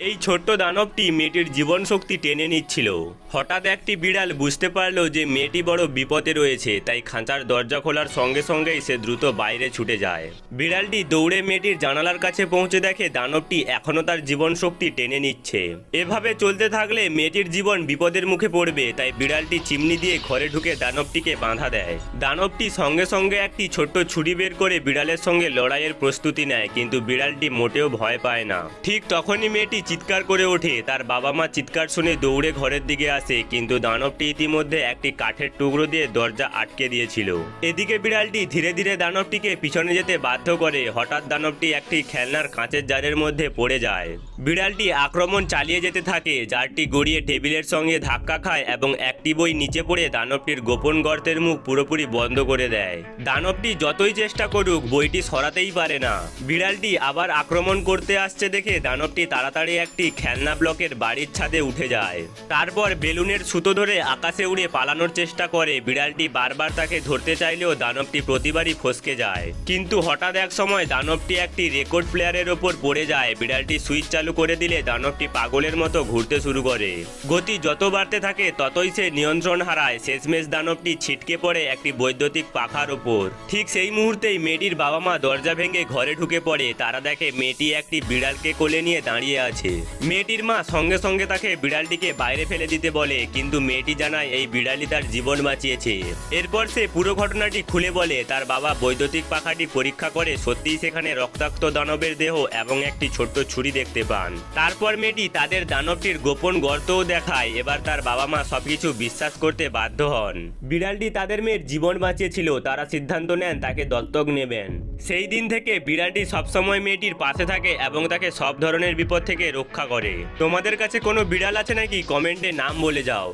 এই ছোট্ট দানবটি মেয়েটির জীবন শক্তি টেনে নিচ্ছিল। হঠাৎ একটি বিড়াল বুঝতে পারলো যে মেয়েটি বড় বিপদে রয়েছে, তাই খাঁচার দরজা খোলার সঙ্গে সঙ্গেই সে দ্রুত বাইরে ছুটে যায়। বিড়ালটি দৌড়ে মেয়েটির জানালার কাছে পৌঁছে দেখে দানবটি এখনও তার জীবন শক্তি টেনে নিচ্ছে। এভাবে চলতে থাকলে মেয়েটির জীবন বিপদের মুখে পড়বে, তাই বিড়ালটি চিমনি দিয়ে ঘরে ঢুকে দানবটিকে বাঁধা দেয়। দানবটি সঙ্গে সঙ্গে একটি ছোট্ট ছুরি বের করে বিড়ালের সঙ্গে লড়াইয়ের প্রস্তুতি নেয়, কিন্তু বিড়ালটি মোটেও ভয় পায় না। ঠিক তখনই মেয়েটি চিৎকার করে ওঠে। তার বাবা মা চিৎকার শুনে দৌড়ে ঘরের দিকে আসে, কিন্তু দানবটি ইতিমধ্যে একটি কাঠের টুকরো দিয়ে দরজা আটকে দিয়েছিল। এদিকে বিড়ালটি ধীরে ধীরে দানবটিকে পিছনে যেতে বাধ্য করে। হঠাৎ দানবটি একটি খেলনার কাঁচের জারের মধ্যে পড়ে যায়। বিড়ালটি আক্রমণ চালিয়ে যেতে থাকে, জারটি গড়িয়ে টেবিলের সঙ্গে ধাক্কা খায় এবং একটি বই নিচে পড়ে দানবটির গোপন গর্তের মুখ পুরোপুরি বন্ধ করে দেয়। দানবটি যতই চেষ্টা করুক বইটি সরাতেই পারে না। বিড়ালটি আবার আক্রমণ করতে আসছে দেখে দানবটি তাড়াতাড়ি একটি খেলনা ব্লকের বাড়ির ছাদে উঠে যায়। তারপর বেলুনের সুতো ধরে আকাশে উড়ে পালানোর চেষ্টা করে। বিড়ালটি বারবার তাকে ধরতে চাইলেও দানবটি প্রতিবারই ফসকে যায়। কিন্তু হঠাৎ এক সময় দানবটি একটি রেকর্ড প্লেয়ারের ওপর পড়ে যায়। বিড়ালটি সুইচ চালু করে দিলে দানবটি পাগলের মতো ঘুরতে শুরু করে। গতি যত বাড়তে থাকে ততই সে নিয়ন্ত্রণ হারায়। শেষমেশ দানবটি ছিটকে পড়ে একটি বৈদ্যুতিক পাখার ওপর। ঠিক সেই মুহূর্তেই মেয়েটির বাবা মা দরজা ভেঙে ঘরে ঢুকে পড়ে। তারা দেখে মেয়েটি একটি বিড়ালকে কোলে নিয়ে দাঁড়িয়ে আছে। মেয়েটির মা সঙ্গে সঙ্গে তাকে বিড়ালটিকে বাইরে ফেলে দিতে বলে, কিন্তু মেয়েটি জানায় এই বিড়ালই তার জীবন বাঁচিয়েছে। এরপর সে পুরো ঘটনাটি খুলে বলে। তার বাবা বৈদ্যুতিক পাখাটি পরীক্ষা করে সত্যিই সেখানে রক্তাক্ত দানবের দেহ এবং একটি ছোট্ট ছুরি দেখতে পান। তারপর মেয়েটি তাদের দানবটির গোপন গর্তও দেখায়। এবার তার বাবা মা সবকিছু বিশ্বাস করতে বাধ্য হন। বিড়ালটি তাদের মেয়ের জীবন বাঁচিয়েছিল। তারা সিদ্ধান্ত নেন তাকে দত্তক নেবেন। সেই দিন থেকে বিড়ালটি সবসময় মেয়েটির পাশে থাকে এবং তাকে সব ধরনের বিপদ থেকে রক্ষা করে। তোমাদের কাছে কোনো বিড়াল আছে নাকি? কমেন্টে নাম বলে যাও।